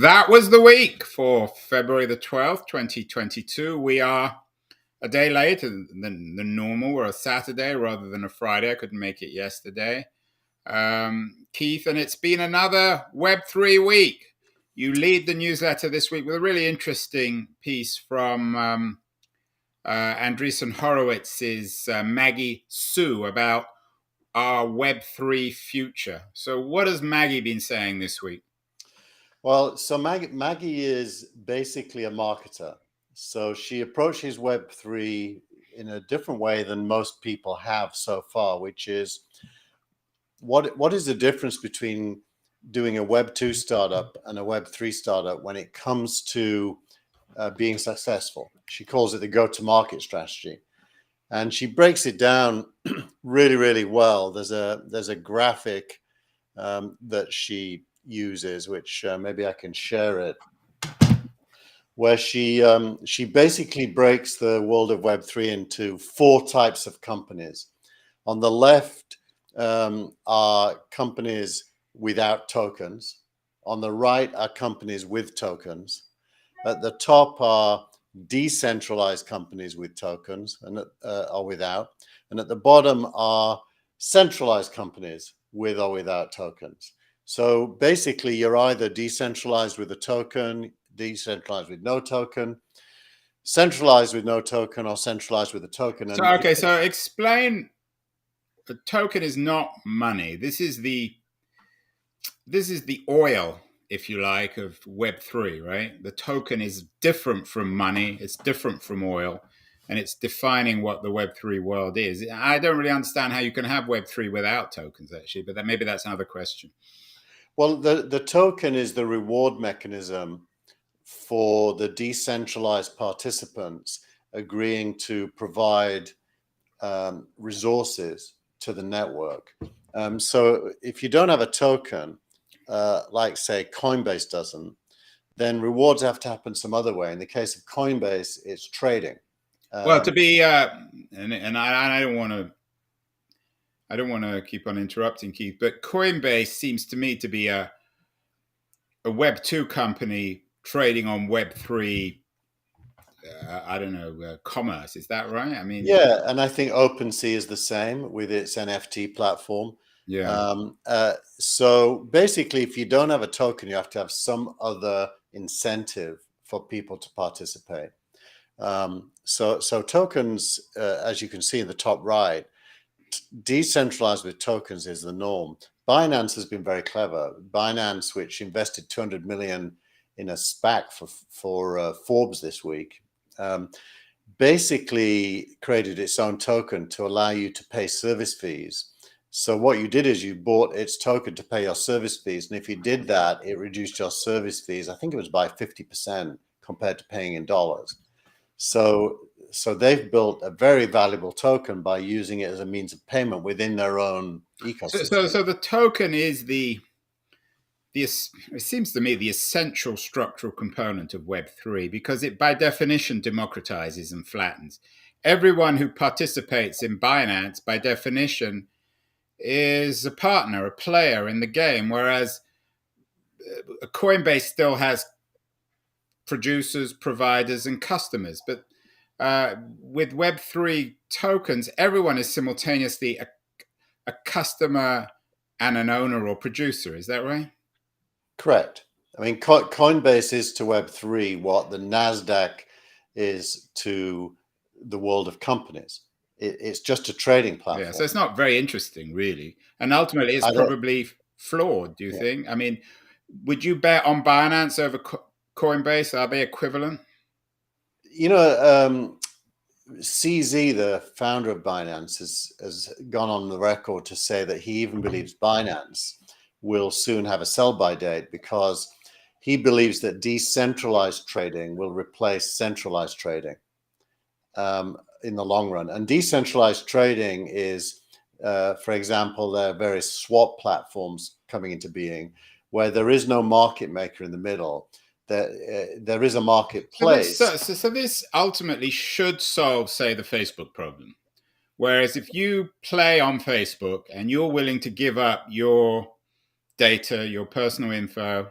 That was the week for February the 12th, 2022. We are a day later than normal. We're a Saturday rather than a Friday. I couldn't make it yesterday. Keith, and it's been another Web3 week. You lead the newsletter this week with a really interesting piece from Andreessen Horowitz's Maggie Hsu about our Web3 future. So what has Maggie been saying this week? Well, so Maggie is basically a marketer. So she approaches Web3 in a different way than most people have so far, which is what is the difference between doing a Web2 startup and a Web3 startup when it comes to being successful? She calls it the go-to-market strategy. And she breaks it down really, really well. There's a graphic that she uses, which maybe I can share it, where she basically breaks the world of Web3 into 4 types of companies. On the left are companies without tokens. On the right are companies with tokens. At the top are decentralized companies with tokens and or without. And at the bottom are centralized companies with or without tokens. So basically, you're either decentralized with a token, decentralized with no token, centralized with no token, or centralized with a token. So explain. The token is not money. This is the oil, if you like, of Web3, right? The token is different from money. It's different from oil. And it's defining what the Web3 world is. I don't really understand how you can have Web3 without tokens, actually, but maybe that's another question. Well, the token is the reward mechanism for the decentralized participants agreeing to provide resources to the network. So if you don't have a token, like say Coinbase doesn't, then rewards have to happen some other way. In the case of Coinbase, it's trading. Well, to be and I don't want to keep on interrupting, Keith, but Coinbase seems to me to be a Web2 company trading on Web3. I don't know, commerce. Is that right? I mean, yeah, and I think OpenSea is the same with its NFT platform. Yeah. So basically, if you don't have a token, you have to have some other incentive for people to participate. So tokens, as you can see in the top right, decentralized with tokens is the norm. Binance has been very clever. Binance, which invested 200 million in a SPAC for Forbes this week, basically created its own token to allow you to pay service fees. So what you did is you bought its token to pay your service fees. And if you did that, it reduced your service fees. I think it was by 50% compared to paying in dollars. So they've built a very valuable token by using it as a means of payment within their own ecosystem. So the token is it seems to me the essential structural component of Web3 because it by definition democratizes and flattens. Everyone who participates in Binance by definition is a partner, a player in the game, whereas Coinbase still has producers, providers, and customers. But with Web3 tokens, everyone is simultaneously a customer and an owner or producer. Is that right? Correct. I mean, Coinbase is to Web3 what the NASDAQ is to the world of companies. It's just a trading platform. Yeah, so it's not very interesting, really. And ultimately, it's probably flawed, do you think? I mean, would you bet on Binance over Coinbase? Are they equivalent? You know, CZ, the founder of Binance, has gone on the record to say that he even believes Binance will soon have a sell-by date because he believes that decentralized trading will replace centralized trading in the long run. And decentralized trading is, for example, there are various swap platforms coming into being where there is no market maker in the middle. There is a marketplace. So this ultimately should solve, say, the Facebook problem. Whereas if you play on Facebook and you're willing to give up your data, your personal info,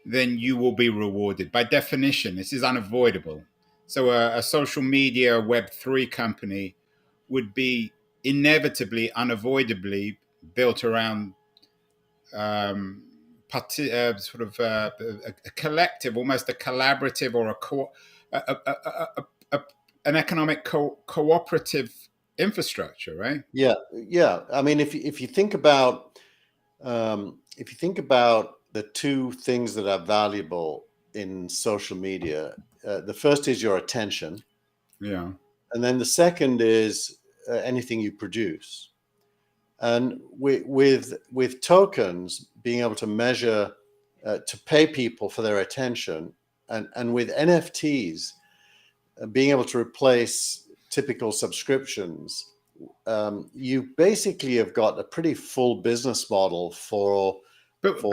then you will be rewarded. By definition, this is unavoidable. So a social media Web3 company would be inevitably, unavoidably built around sort of a collective, almost a collaborative or an economic cooperative infrastructure, right? Yeah. I mean, if you think about the two things that are valuable in social media, the first is your attention, Yeah. and then the second is anything you produce. And with tokens, being able to measure, to pay people for their attention, and with NFTs, being able to replace typical subscriptions, you basically have got a pretty full business model for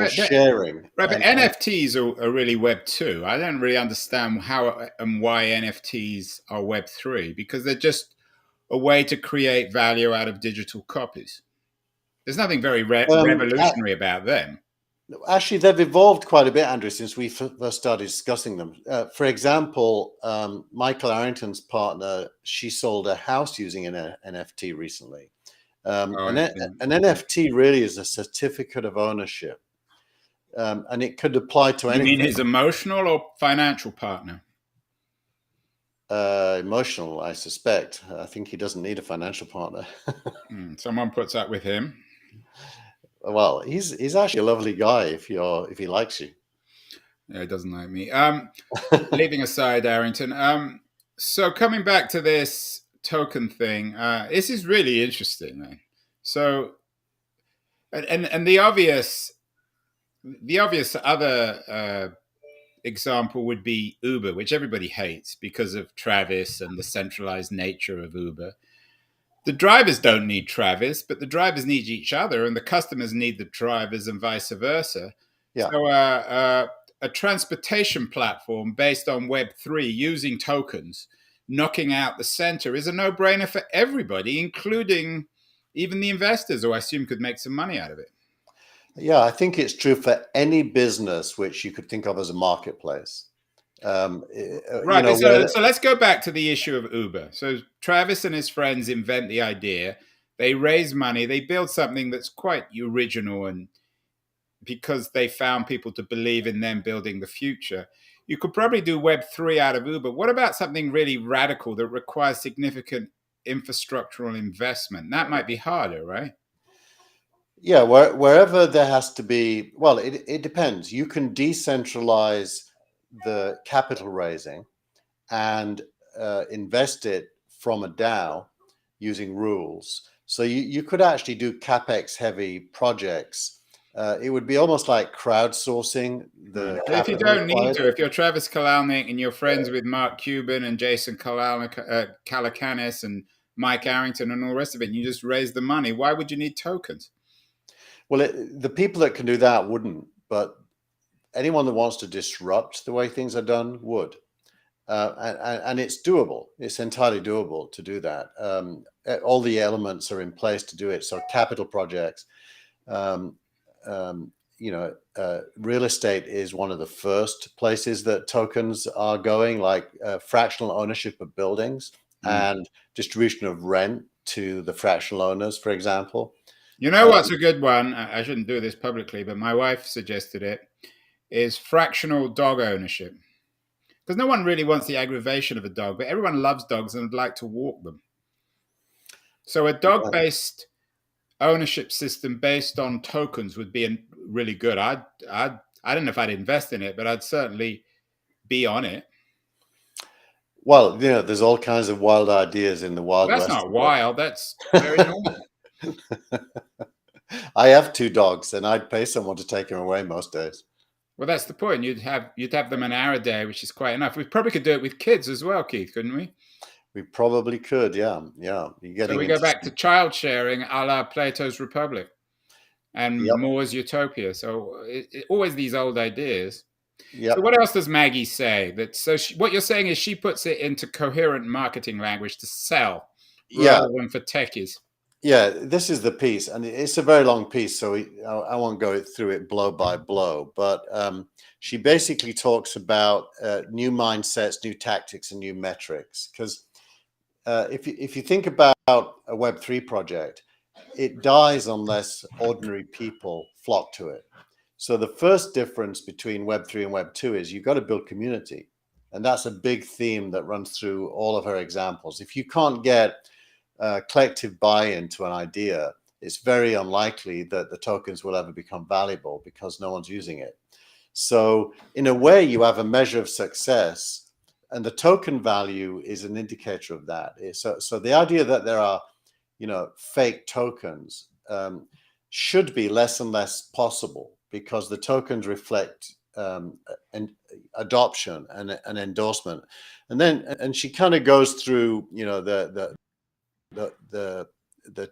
sharing. Right, but NFTs are really Web 2. I don't really understand how and why NFTs are Web 3, because they're just a way to create value out of digital copies. There's nothing very revolutionary about them. Actually, they've evolved quite a bit, Andrew, since we first started discussing them. For example, Michael Arrington's partner, she sold a house using an NFT recently. An NFT really is a certificate of ownership, and it could apply to anything. You mean his emotional or financial partner? Emotional, I suspect. I think he doesn't need a financial partner. Someone puts up with him. Well, he's actually a lovely guy if he likes you. Yeah, he doesn't like me. Leaving aside Arrington, so coming back to this token thing, this is really interesting, man. So, and the obvious other example would be Uber, which everybody hates because of Travis and the centralized nature of Uber. The drivers don't need Travis, but the drivers need each other, and the customers need the drivers, and vice versa. Yeah. So a transportation platform based on Web3 using tokens, knocking out the center, is a no-brainer for everybody, including even the investors, who I assume could make some money out of it. Yeah, I think it's true for any business which you could think of as a marketplace. Right. So let's go back to the issue of Uber. So Travis and his friends invent the idea. They raise money. They build something that's quite original, and because they found people to believe in them building the future. You could probably do Web3 out of Uber. What about something really radical that requires significant infrastructural investment? That might be harder, right? Yeah, wherever there has to be, well, it depends. You can decentralize the capital raising and invest it from a DAO using rules. So you could actually do CapEx heavy projects. It would be almost like crowdsourcing the if you don't need to, if you're Travis Kalanick and you're friends with Mark Cuban and Jason Calacanis and Mike Arrington and all the rest of it, and you just raise the money, why would you need tokens? Well, the people that can do that wouldn't, but anyone that wants to disrupt the way things are done would. And it's doable. It's entirely doable to do that. All the elements are in place to do it. So capital projects, real estate is one of the first places that tokens are going, like fractional ownership of buildings and distribution of rent to the fractional owners, for example. You know what's a good one? I shouldn't do this publicly, but my wife suggested it, is fractional dog ownership. Because no one really wants the aggravation of a dog, but everyone loves dogs and would like to walk them. So a dog-based ownership system based on tokens would be really good. I don't know if I'd invest in it, but I'd certainly be on it. Well, there's all kinds of wild ideas in the Wild West. That's not wild. That's very normal. I have 2 dogs, and I'd pay someone to take them away most days. Well, that's the point. You'd have them an hour a day, which is quite enough. We probably could do it with kids as well, Keith, couldn't we? We probably could, yeah. So we go back to child sharing, a la Plato's Republic and More's Utopia. So always these old ideas. Yep. So what else does Maggie say? What you're saying is she puts it into coherent marketing language to sell rather than for techies. Yeah, this is the piece, and it's a very long piece, so I won't go through it blow by blow. But she basically talks about new mindsets, new tactics, and new metrics. Because if you think about a Web3 project, it dies unless ordinary people flock to it. So the first difference between Web3 and Web2 is you've got to build community, and that's a big theme that runs through all of her examples. If you can't get collective buy-in to an idea, it's very unlikely that the tokens will ever become valuable because no one's using it. So in a way, you have a measure of success, and the token value is an indicator of that. So the idea that there are, fake tokens should be less and less possible because the tokens reflect an adoption and an endorsement. And she kind of goes through, the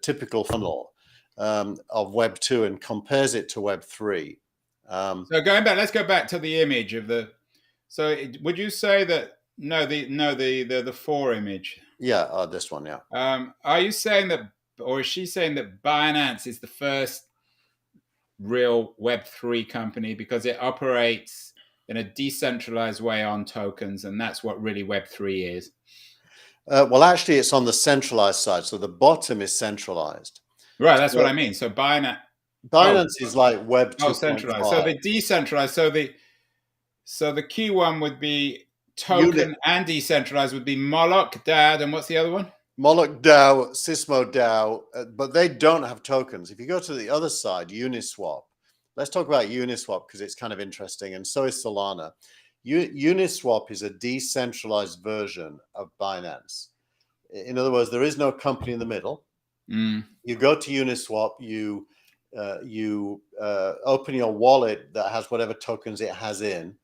typical funnel of Web 2 and compares it to Web 3. So going back, let's go back to the image of the. So would you say that the 4 image? Yeah, this one, yeah. Are you saying that, or is she saying that Binance is the first real Web3 company because it operates in a decentralized way on tokens, and that's what really Web3 is? Well, actually, it's on the centralized side. So the bottom is centralized. Right, that's what I mean. So Binance is like Web 2.5. centralized. So the decentralized. So the key one would be token and decentralized would be Moloch, DAD, and what's the other one? Moloch DAO, Sysmo DAO, but they don't have tokens. If you go to the other side, Uniswap. Let's talk about Uniswap because it's kind of interesting, and so is Solana. Uniswap is a decentralized version of Binance. In other words, there is no company in the middle. You go to Uniswap, you open your wallet that has whatever tokens it has in,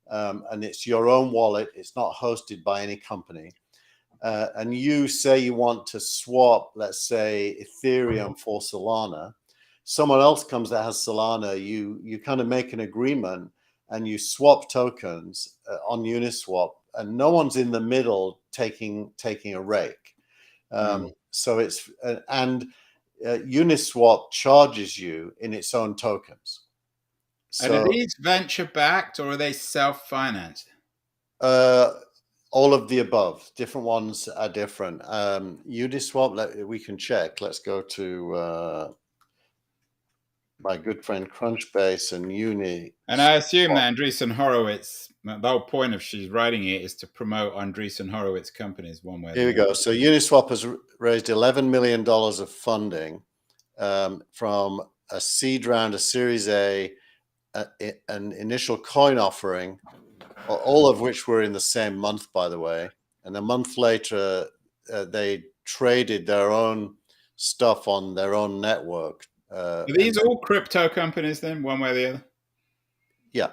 and it's your own wallet. It's not hosted by any company. And you say you want to swap, let's say, Ethereum for Solana. Someone else comes that has Solana. You kind of make an agreement and you swap tokens on Uniswap, and no one's in the middle taking a rake. So it's Uniswap charges you in its own tokens. So, and are these venture backed or are they self-financed? All of the above. Different ones are different. Uniswap, we can check. Let's go to my good friend Crunchbase and Uni. And I assume that Andreessen Horowitz, the whole point of she's writing it is to promote Andreessen Horowitz companies one way. Here we go. So Uniswap has raised $11 million of funding from a seed round, a Series A, an initial coin offering, all of which were in the same month, by the way. And a month later, they traded their own stuff on their own network. Are these all crypto companies then, one way or the other? Yeah.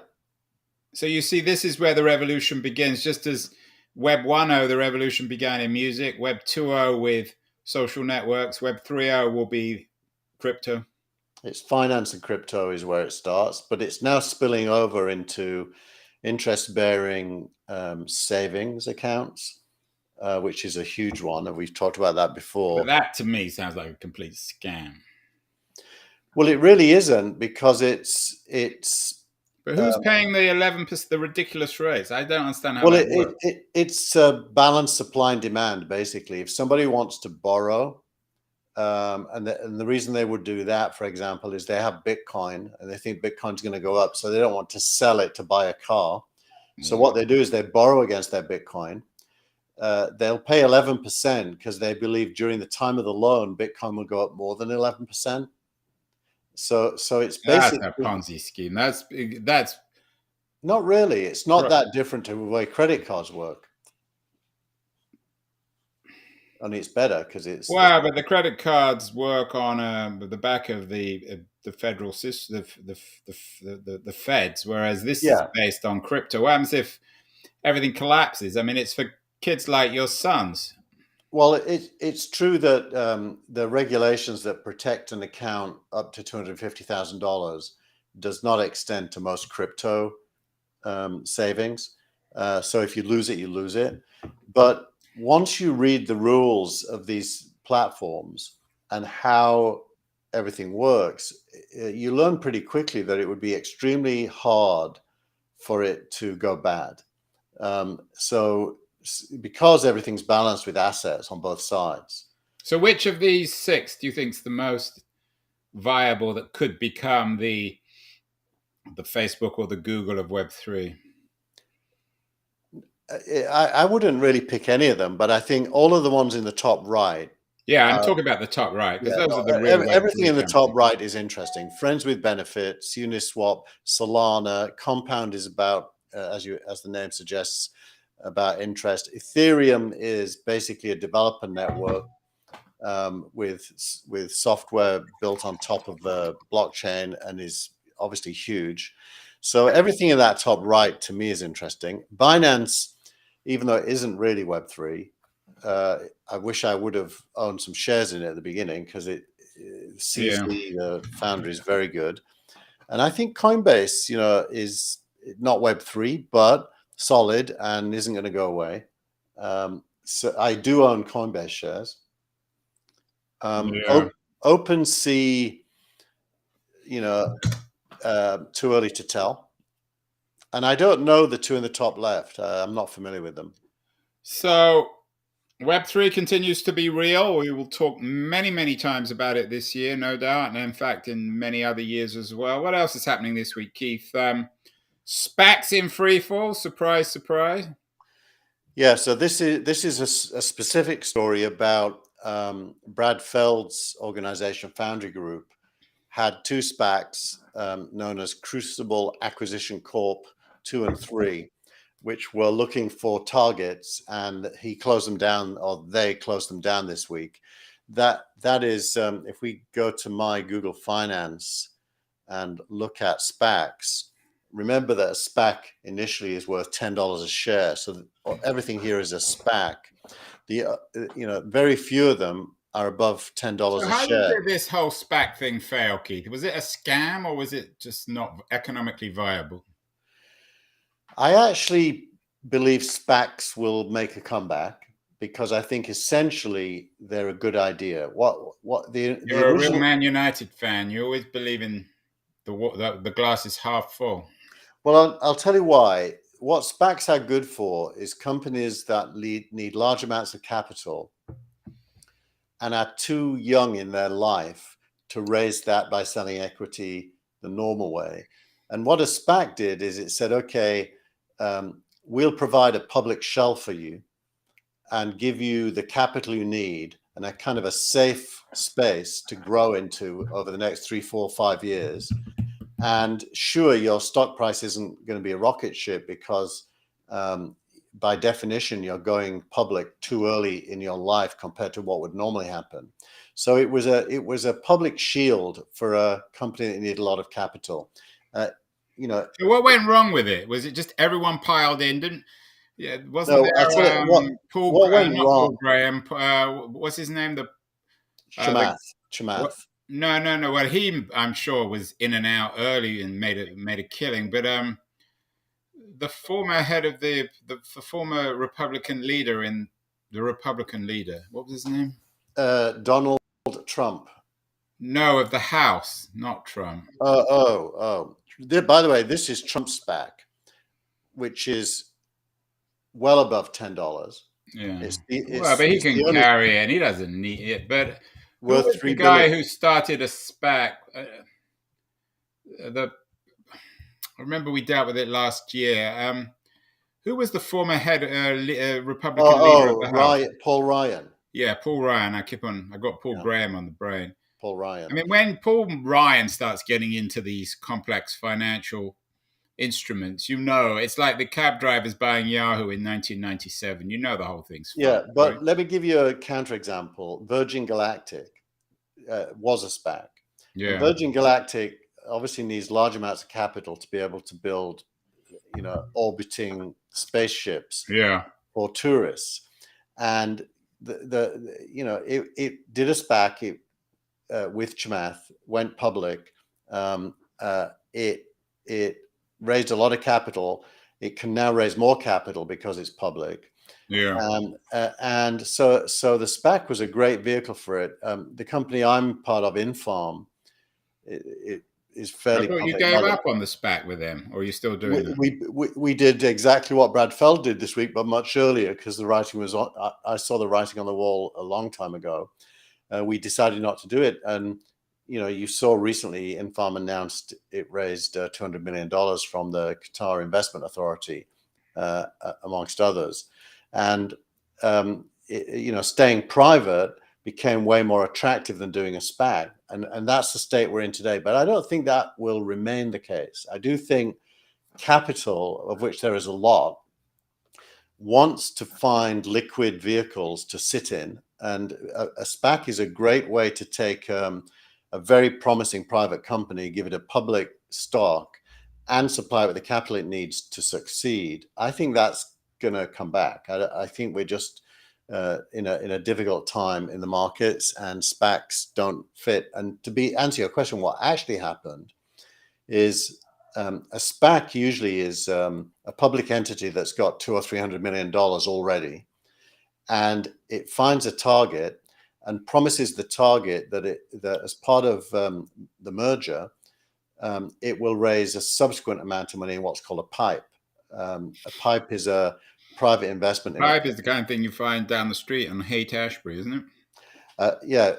So you see, this is where the revolution begins. Just as Web 1.0, the revolution began in music, Web 2.0 with social networks, Web 3.0 will be crypto. It's finance and crypto is where it starts, but it's now spilling over into interest-bearing savings accounts, which is a huge one, and we've talked about that before. But that, to me, sounds like a complete scam. Well, it really isn't, because it's. But who's paying the 11%, the ridiculous rates? I don't understand how that works. It's a balanced supply and demand, basically. If somebody wants to borrow, and the reason they would do that, for example, is they have Bitcoin and they think Bitcoin's going to go up, so they don't want to sell it to buy a car. So what they do is they borrow against their Bitcoin. They'll pay 11% because they believe during the time of the loan, Bitcoin will go up more than 11%. So it's basically that's a Ponzi scheme. That's not really. It's not that different to the way credit cards work. Only it's better because it's but the credit cards work on the back of the federal system, the feds, whereas this is based on crypto. What happens if everything collapses? I mean, it's for kids like your sons. Well, it's true that the regulations that protect an account up to $250,000 does not extend to most crypto savings. So if you lose it, you lose it. But once you read the rules of these platforms, and how everything works, you learn pretty quickly that it would be extremely hard for it to go bad. So because everything's balanced with assets on both sides. So which of these 6 do you think is the most viable that could become the Facebook or the Google of Web3? I wouldn't really pick any of them, but I think all of the ones in the top right. Yeah, I'm talking about the top right, because those are the real Web3 everything in the companies. top right is interesting. Friends with Benefits, Uniswap, Solana, Compound is about, as the name suggests, about interest. Ethereum is basically a developer network with software built on top of the blockchain and is obviously huge. So everything in that top right to me is interesting. Binance, even though it isn't really Web3, I wish I would have owned some shares in it at the beginning because CZ, the founder, is very good. And I think Coinbase, is not Web3, but solid and isn't going to go away. So I do own Coinbase shares. OpenSea, too early to tell. And I don't know the 2 in the top left. I'm not familiar with them. So Web3 continues to be real. We will talk many, many times about it this year, no doubt. And in fact, in many other years as well. What else is happening this week, Keith? SPACs in free fall. Surprise, surprise. Yeah, so this is a specific story about Brad Feld's organization, Foundry Group, had 2 SPACs known as Crucible Acquisition Corp 2 and 3, which were looking for targets, and he closed them down, or they closed them down this week. That is, if we go to my Google Finance and look at SPACs, remember that a SPAC initially is worth $10 a share. So everything here is a SPAC. Very few of them are above $10 a share. How did this whole SPAC thing fail, Keith? Was it a scam or was it just not economically viable? I actually believe SPACs will make a comeback because I think essentially they're a good idea. You're a real Man United fan. You always believe in the glass is half full. Well, I'll tell you why. What SPACs are good for is companies that need large amounts of capital and are too young in their life to raise that by selling equity the normal way. And what a SPAC did is it said, okay, we'll provide a public shell for you and give you the capital you need and a kind of a safe space to grow into over the next 3, 4, 5 years. And sure, your stock price isn't going to be a rocket ship because by definition, you're going public too early in your life compared to what would normally happen. So it was a public shield for a company that needed a lot of capital. So what went wrong with it? Was it just everyone piled in? Wasn't there what went wrong? Paul Graham. What's his name? Chamath. No. Well, he, I'm sure, was in and out early and made a killing. But the former head of the former Republican leader what was his name? Donald Trump. No, of the House, not Trump. Oh. By the way, this is Trump's SPAC, which is well above $10. Yeah. But he can carry it. He doesn't need it. But worth the guy who started a SPAC? I remember we dealt with it last year. Who was the former head Republican leader of the House? Paul Ryan. Yeah, Paul Ryan. I got Paul Graham on the brain. Paul Ryan. I mean, when Paul Ryan starts getting into these complex financial instruments, it's like the cab drivers buying Yahoo in 1997. The whole thing's fun, but right? Let me give you a counterexample. Virgin Galactic was a SPAC. Yeah. And Virgin Galactic obviously needs large amounts of capital to be able to build, orbiting spaceships for tourists. And it did a SPAC with Chamath, went public. It raised a lot of capital. It can now raise more capital because it's public. Yeah. And so the SPAC was a great vehicle for it. The company I'm part of, Infarm, it is I fairly thought you public gave knowledge. up on the SPAC with them, or are you still doing that? We did exactly what Brad Feld did this week, but much earlier, because the writing was on. I saw the writing on the wall a long time ago. We decided not to do it, and you saw recently Infarm announced it raised $200 million from the Qatar Investment Authority, amongst others, and staying private became way more attractive than doing a SPAC, and that's the state we're in today. But I don't think that will remain the case. I do think capital, of which there is a lot, wants to find liquid vehicles to sit in, and a SPAC is a great way to take a very promising private company, give it a public stock, and supply it with the capital it needs to succeed. I think that's going to come back. I think we're just in a difficult time in the markets, and SPACs don't fit. And to answer your question, what actually happened is a SPAC usually is a public entity that's got $200 or $300 million already, and it finds a target and promises the target that as part of the merger, it will raise a subsequent amount of money in what's called a PIPE. A PIPE is a private investment. PIPE is the kind of thing you find down the street on Haight-Ashbury, isn't it? Yeah,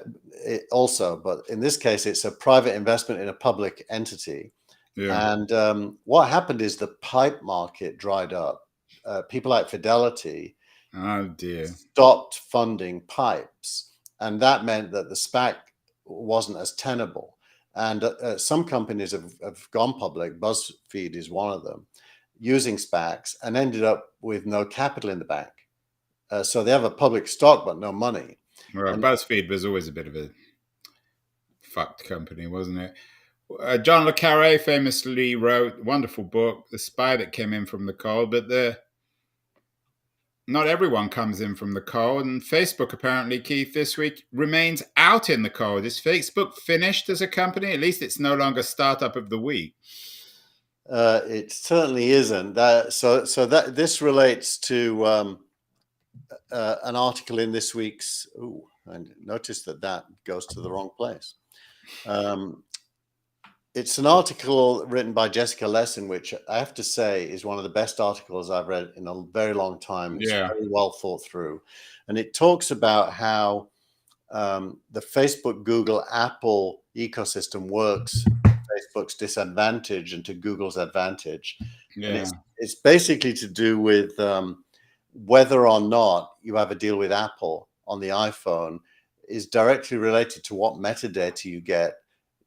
also, but in this case, it's a private investment in a public entity. Yeah. And what happened is the PIPE market dried up. People like Fidelity stopped funding pipes, and that meant that the SPAC wasn't as tenable. And some companies have gone public. BuzzFeed is one of them, using SPACs, and ended up with no capital in the bank. So they have a public stock but no money. Right. BuzzFeed was always a bit of a fucked company, wasn't it? John le Carré famously wrote a wonderful book, The Spy That Came In From the Cold, but not everyone comes in from the cold, and Facebook apparently, Keith, this week remains out in the cold. Is Facebook finished as a company? At least it's no longer Startup of the Week. It certainly isn't. This relates to an article in this week's. I noticed that goes to the wrong place. It's an article written by Jessica Lessin, which I have to say is one of the best articles I've read in a very long time. It's very well thought through. And it talks about how the Facebook, Google, Apple ecosystem works to Facebook's disadvantage and to Google's advantage. Yeah. And it's basically to do with whether or not you have a deal with Apple on the iPhone is directly related to what metadata you get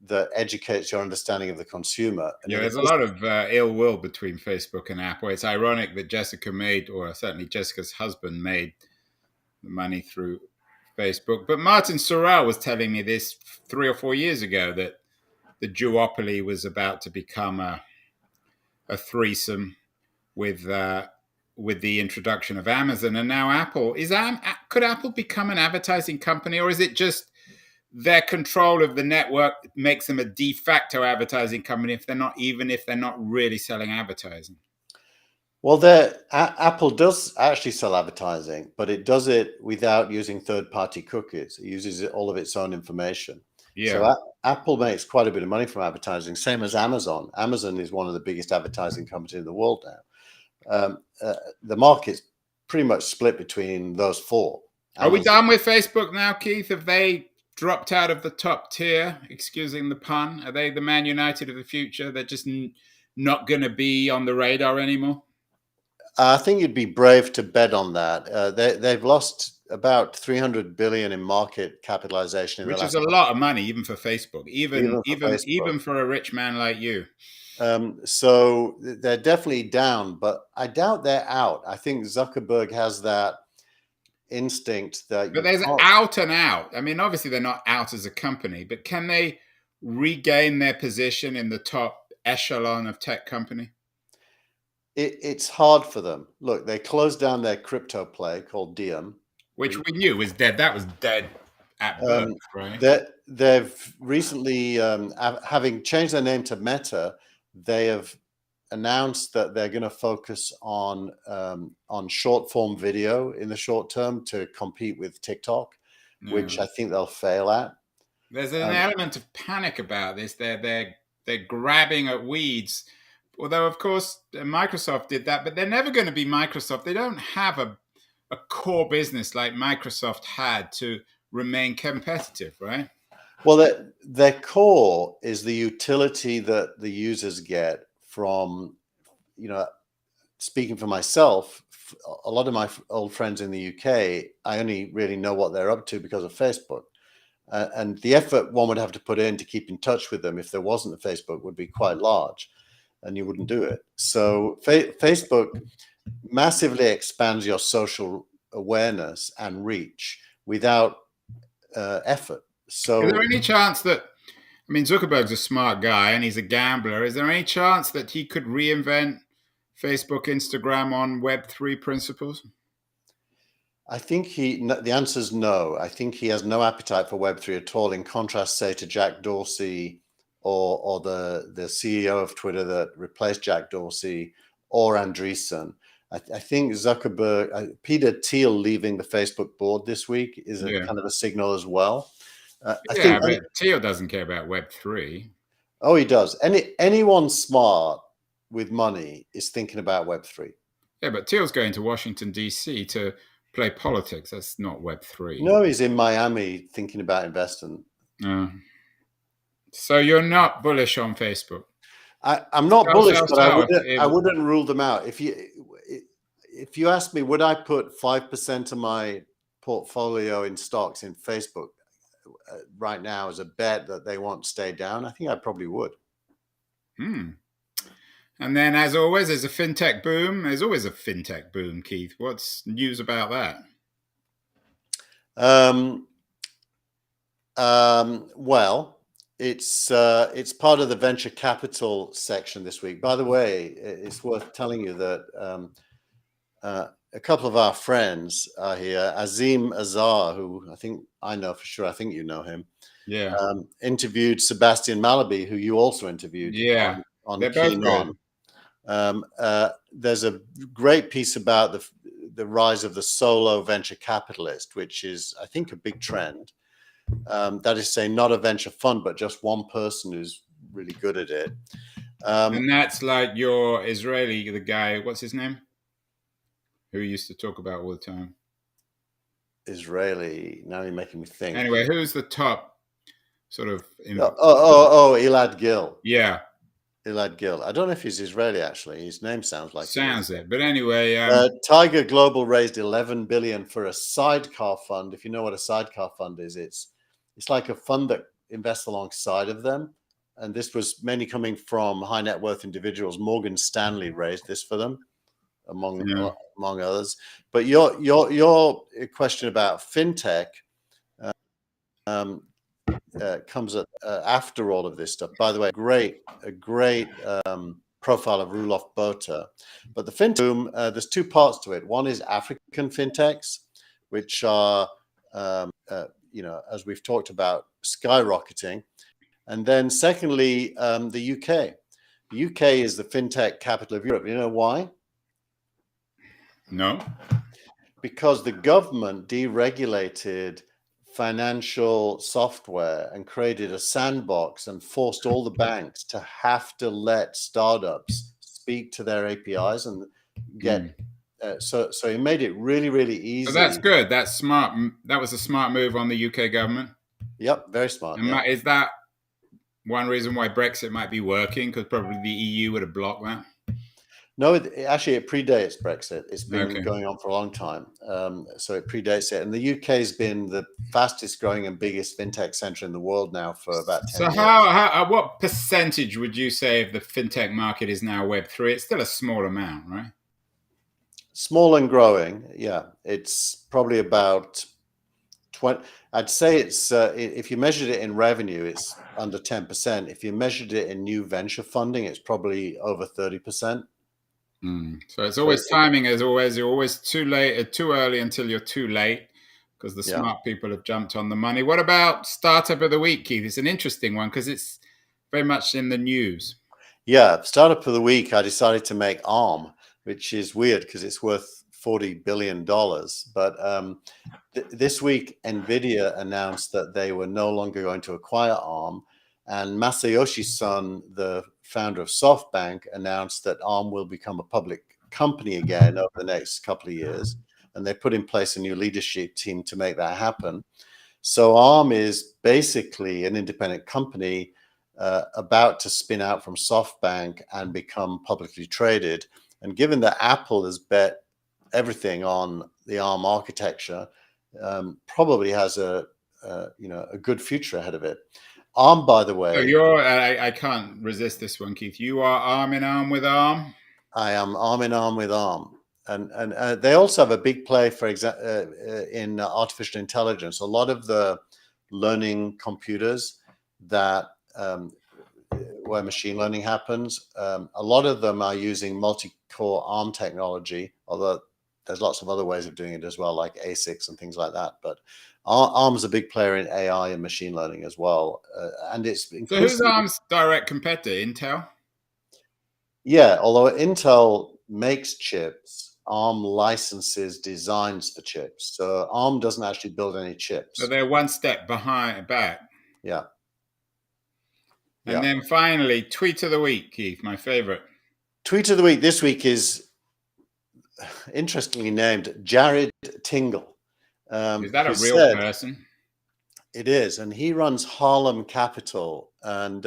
that educates your understanding of the consumer. And there's a lot of ill will between Facebook and Apple. It's ironic that Jessica made, or certainly Jessica's husband made, the money through Facebook. But Martin Sorrell was telling me this 3 or 4 years ago, that the duopoly was about to become a threesome with the introduction of Amazon, and now Apple. Could Apple become an advertising company, or is it just their control of the network makes them a de facto advertising company if they're not really selling advertising? Well, Apple does actually sell advertising, but it does it without using third-party cookies. It uses all of its own information. Yeah. So Apple makes quite a bit of money from advertising, same as Amazon. Amazon is one of the biggest advertising companies in the world now. The market's pretty much split between those four. Are we done with Facebook now, Keith? Have they dropped out of the top tier, excusing the pun? Are they the Man United of the future? They're just not going to be on the radar anymore? I think you'd be brave to bet on that. They've lost about $300 billion in market capitalization, which is a lot of money, even for Facebook, even for a rich man like you. So they're definitely down, but I doubt they're out. I think Zuckerberg has that instinct that. But there's out and out. I mean, obviously they're not out as a company, but can they regain their position in the top echelon of tech company? It's hard for them. Look, they closed down their crypto play called Diem, which we knew was dead. That was dead at birth, right? They've recently, having changed their name to Meta, they have announced that they're going to focus on short form video in the short term to compete with TikTok, which I think they'll fail at. There's an element of panic about this. They're grabbing at weeds. Although, of course, Microsoft did that, but they're never going to be Microsoft. They don't have a core business like Microsoft had to remain competitive, right? Well, their core is the utility that the users get from, speaking for myself, a lot of my old friends in the UK, I only really know what they're up to because of Facebook. And the effort one would have to put in to keep in touch with them if there wasn't a Facebook would be quite large, and you wouldn't do it. So Facebook massively expands your social awareness and reach without effort. So, is there any chance that, I mean, Zuckerberg's a smart guy and he's a gambler. Is there any chance that he could reinvent Facebook, Instagram on Web3 principles? I think the answer is no. I think he has no appetite for Web3 at all, in contrast, say, to Jack Dorsey or the CEO of Twitter that replaced Jack Dorsey, or Andreessen. I think Zuckerberg, Peter Thiel leaving the Facebook board this week is a kind of a signal as well. I think but Thiel doesn't care about Web3. Oh, he does. Anyone smart with money is thinking about Web3. Yeah, but Thiel's going to Washington, D.C. to play politics. That's not Web3. No, he's in Miami thinking about investing. So you're not bullish on Facebook? I'm not bullish, but I wouldn't rule them out. If you ask me, would I put 5% of my portfolio in stocks in Facebook right now as a bet that they won't stay down? I think I probably would. And then, as always, there's a fintech boom. There's always a fintech boom, Keith. What's news about that? Well, it's part of the venture capital section this week. By the way, it's worth telling you that a couple of our friends are here. Azim Azar, who I think I know for sure. I think you know him. Yeah. Interviewed Sebastian Mallaby, who you also interviewed. Yeah. On They're both good. There's a great piece about the rise of the solo venture capitalist, which is, I think, a big trend. That is saying, not a venture fund, but just one person who's really good at it. And that's like your Israeli, the guy, what's his name? Who we used to talk about all the time. Israeli. Now you're making me think. Anyway, who's the top sort of... Elad Gil. Yeah. Elad Gil. I don't know if he's Israeli, actually. His name sounds like it. But anyway... Tiger Global raised $11 billion for a sidecar fund. If you know what a sidecar fund is, it's like a fund that invests alongside of them. And this was mainly coming from high net worth individuals. Morgan Stanley raised this for them, among others. But your question about fintech comes after all of this stuff. By the way, a great profile of Roelof Botha. But the fintech boom, there's two parts to it. One is African fintechs, which are, as we've talked about, skyrocketing. And then secondly, the UK. The UK is the fintech capital of Europe. You know why? No. Because the government deregulated financial software and created a sandbox and forced all the banks to have to let startups speak to their APIs and get so it made it really, really easy. So that's good. That's smart. That was a smart move on the UK government. Yep, very smart. And is that one reason why Brexit might be working? Because probably the EU would have blocked that. No, actually, it predates Brexit. It's been going on for a long time. So it predates it. And the UK has been the fastest growing and biggest fintech center in the world now for about 10 years. So what percentage would you say of the fintech market is now Web3? It's still a small amount, right? Small and growing, yeah. It's probably about 20. I'd say it's, if you measured it in revenue, it's under 10%. If you measured it in new venture funding, it's probably over 30%. So it's always timing, as always. You're always too early until you're too late, because the smart people have jumped on the money. What about Startup of the Week, Keith? It's an interesting one because it's very much in the news. Yeah, startup of the week, I decided to make ARM, which is weird because it's worth $40 billion. But this week, NVIDIA announced that they were no longer going to acquire ARM. And Masayoshi Son, the founder of SoftBank, announced that ARM will become a public company again over the next couple of years. And they put in place a new leadership team to make that happen. So ARM is basically an independent company about to spin out from SoftBank and become publicly traded. And given that Apple has bet everything on the ARM architecture, probably has a good future ahead of it. ARM, by the So way, you're, I can't resist this one, Keith. You are arm in arm with arm. I am arm in arm with ARM. And they also have a big play, for example, in artificial intelligence. A lot of the learning computers that where machine learning happens, a lot of them are using multi-core ARM technology, although there's lots of other ways of doing it as well, like ASICs and things like that. But ARM's a big player in AI and machine learning as well. And it's So who's increasingly, ARM's direct competitor? Intel? yeah, although Intel makes chips, ARM licenses designs for chips. So ARM doesn't actually build any So chips. they're one step back. Yeah. And Yeah. then finally, tweet of the week, Keith, my favorite. Tweet of the week this week is interestingly named Jared Tingle. Is that a Who real said person? it is, and he runs Harlem Capital. And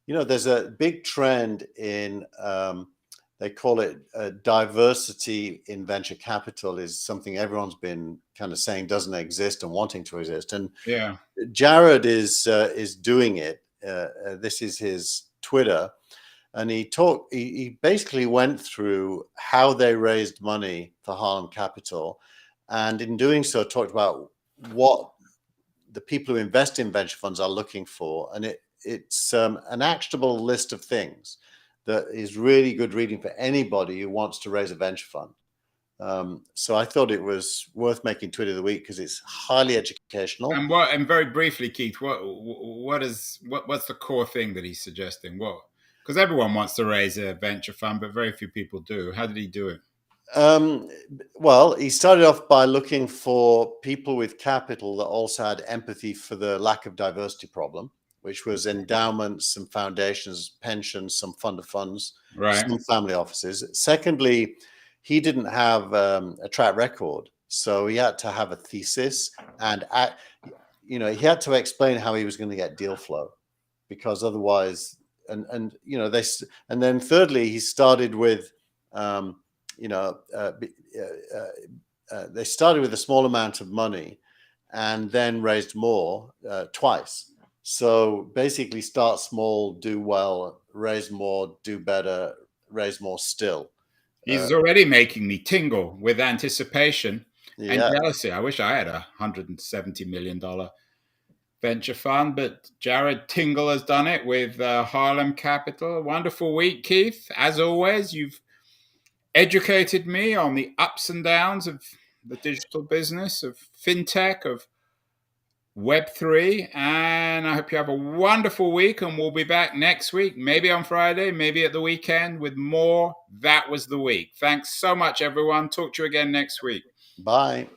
there's a big trend in they call it diversity in venture capital is something everyone's been kind of saying doesn't exist and wanting to exist. And Yeah. Jared is doing it. This is his Twitter, and he basically went through how they raised money for Harlem Capital, and in doing so talked about what the people who invest in venture funds are looking for. And it's an actionable list of things that is really good reading for anybody who wants to raise a venture fund. So I thought it was worth making Tweet of the Week because it's highly educational. And very briefly, Keith, what's the core thing that he's suggesting? What? Because everyone wants to raise a venture fund, but very few people do. How did he do it? Well, he started off by looking for people with capital that also had empathy for the lack of diversity problem, which was endowments, some foundations, pensions, some fund of funds, Right. some family offices. Secondly, he didn't have a track record, so he had to have a thesis, and he had to explain how he was going to get deal flow, because otherwise, and then thirdly, he started with they started with a small amount of money and then raised more twice. So basically start small, do well, raise more, do better, raise more still. He's already making me tingle with anticipation and Yeah. jealousy. I wish I had $170 million venture fund, but Jared Tingle has done it with Harlem Capital. Wonderful week, Keith. As always, you've educated me on the ups and downs of the digital business, of fintech, of Web3. And I hope you have a wonderful week. And we'll be back next week, maybe on Friday, maybe at the weekend with more. That was the week. Thanks so much, everyone. Talk to you again next week. Bye.